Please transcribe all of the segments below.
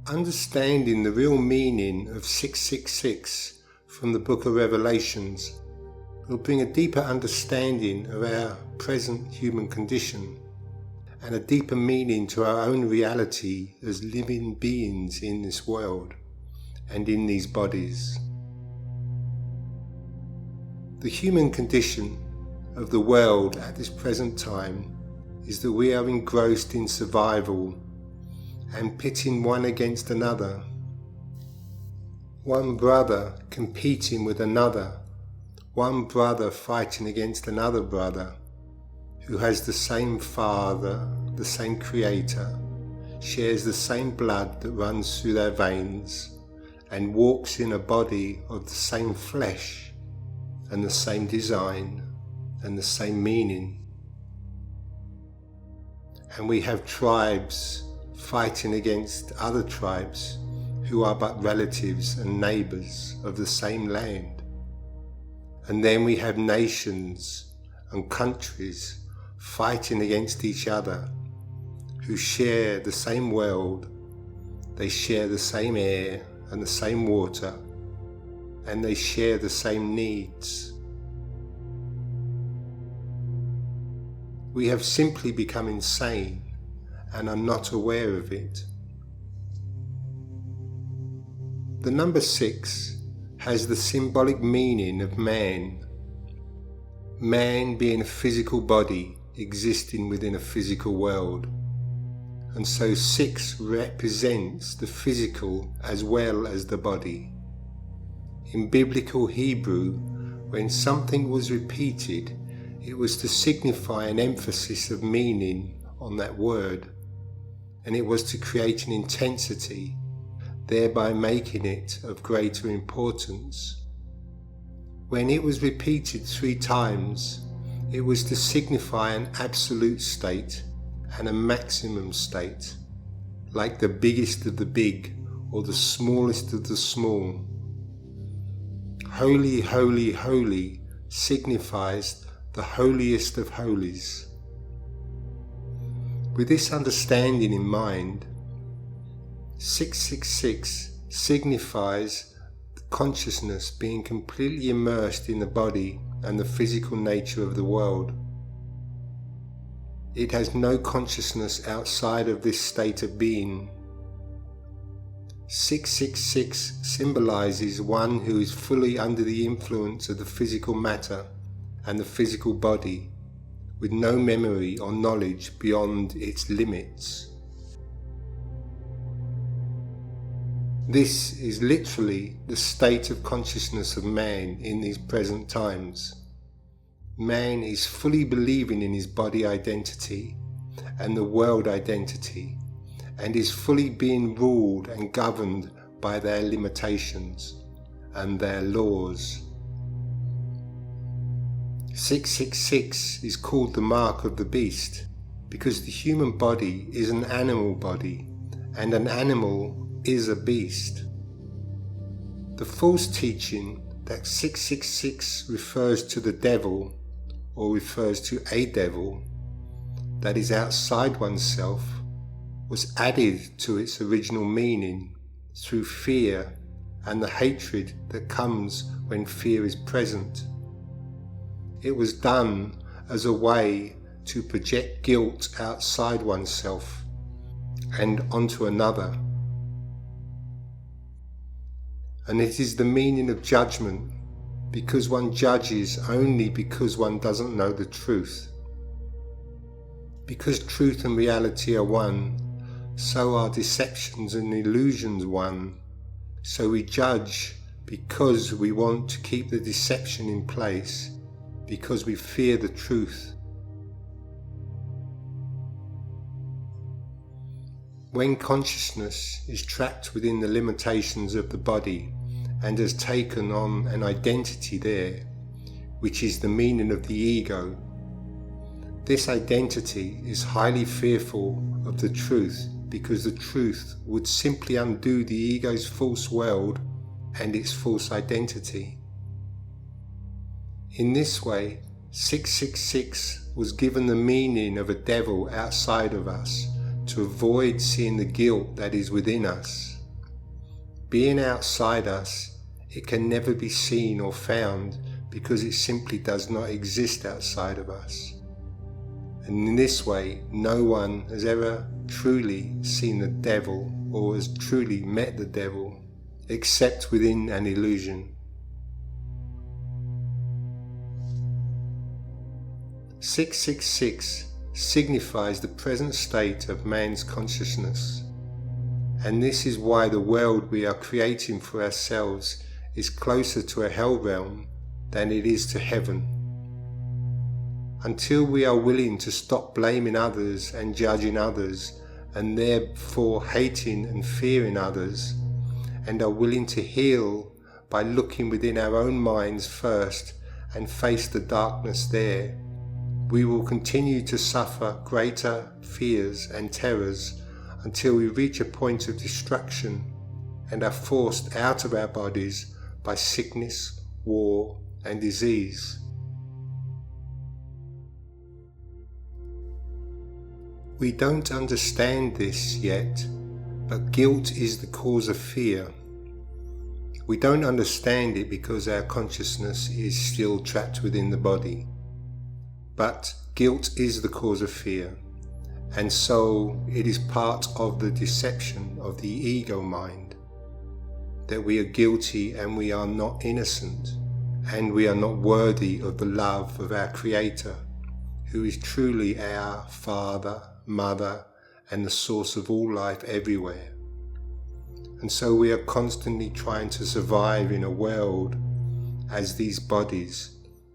Understanding the real meaning of 666 from the Book of Revelations will bring a deeper understanding of our present human condition and a deeper meaning to our own reality as living beings in this world and in these bodies. The human condition of the world at this present time is that we are engrossed in survival and pitting one against another, one brother competing with another, one brother fighting against another brother who has the same Father, the same Creator, shares the same blood that runs through their veins, and walks in a body of the same flesh and the same design and the same meaning. And we have tribes fighting against other tribes who are but relatives and neighbours of the same land. And then we have nations and countries fighting against each other who share the same world, they share the same air and the same water, and they share the same needs. We have simply become insane and are not aware of it. The number 6 has the symbolic meaning of man. Man being a physical body existing within a physical world. And so 6 represents the physical as well as the body. In biblical Hebrew, when something was repeated, it was to signify an emphasis of meaning on that word, and it was to create an intensity, thereby making it of greater importance. When it was repeated 3 times, it was to signify an absolute state and a maximum state, like the biggest of the big or the smallest of the small. Holy, holy, holy signifies the holiest of holies. With this understanding in mind, 666 signifies the consciousness being completely immersed in the body and the physical nature of the world. It has no consciousness outside of this state of being. 666 symbolizes one who is fully under the influence of the physical matter and the physical body, with no memory or knowledge beyond its limits. This is literally the state of consciousness of man in these present times. Man is fully believing in his body identity and the world identity, and is fully being ruled and governed by their limitations and their laws. 666 is called the mark of the beast because the human body is an animal body, and an animal is a beast. The false teaching that 666 refers to the devil, or refers to a devil that is outside oneself, was added to its original meaning through fear and the hatred that comes when fear is present. It was done as a way to project guilt outside oneself and onto another. And it is the meaning of judgment, because one judges only because one doesn't know the truth. Because truth and reality are one, so are deceptions and illusions one. So we judge because we want to keep the deception in place, because we fear the truth. When consciousness is trapped within the limitations of the body and has taken on an identity there, which is the meaning of the ego, this identity is highly fearful of the truth, because the truth would simply undo the ego's false world and its false identity. In this way, 666 was given the meaning of a devil outside of us to avoid seeing the guilt that is within us. Being outside us, it can never be seen or found because it simply does not exist outside of us. And in this way, no one has ever truly seen the devil or has truly met the devil except within an illusion. 666 signifies the present state of man's consciousness, and this is why the world we are creating for ourselves is closer to a hell realm than it is to heaven. Until we are willing to stop blaming others and judging others, and therefore hating and fearing others, and are willing to heal by looking within our own minds first and face the darkness there, we will continue to suffer greater fears and terrors until we reach a point of destruction and are forced out of our bodies by sickness, war, and disease. We don't understand this yet, but guilt is the cause of fear. We don't understand it because our consciousness is still trapped within the body. But guilt is the cause of fear, and so it is part of the deception of the ego mind that we are guilty and we are not innocent, and we are not worthy of the love of our Creator, who is truly our Father, Mother, and the source of all life everywhere. And so we are constantly trying to survive in a world as these bodies,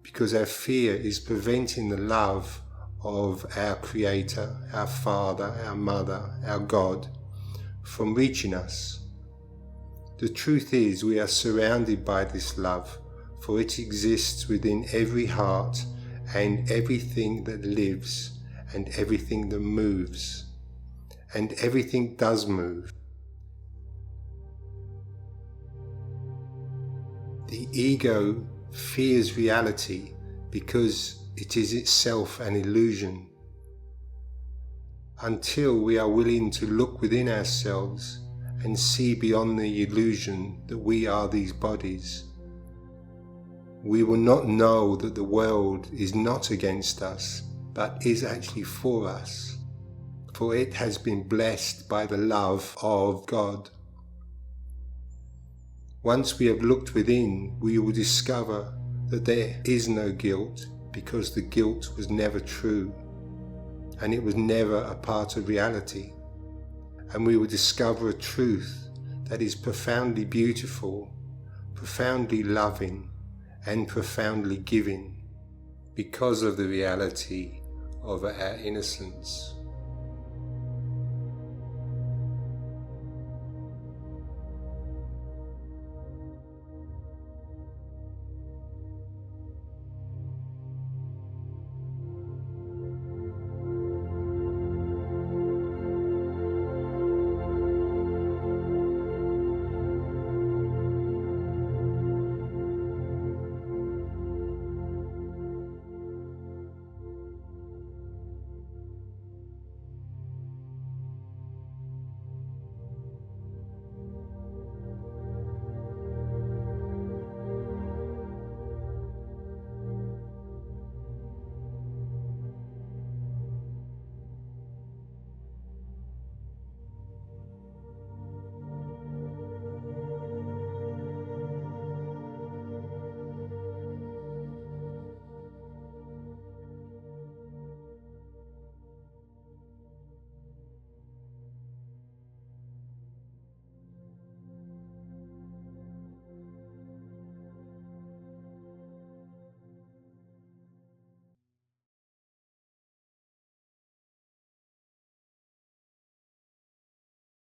because our fear is preventing the love of our Creator, our Father, our Mother, our God, from reaching us. The truth is, we are surrounded by this love, for it exists within every heart and everything that lives and everything that moves, and everything does move. The ego fears reality because it is itself an illusion. Until we are willing to look within ourselves and see beyond the illusion that we are these bodies, we will not know that the world is not against us, but is actually for us, for it has been blessed by the love of God. Once we have looked within, we will discover that there is no guilt, because the guilt was never true, and it was never a part of reality. And we will discover a truth that is profoundly beautiful, profoundly loving, and profoundly giving, because of the reality of our innocence.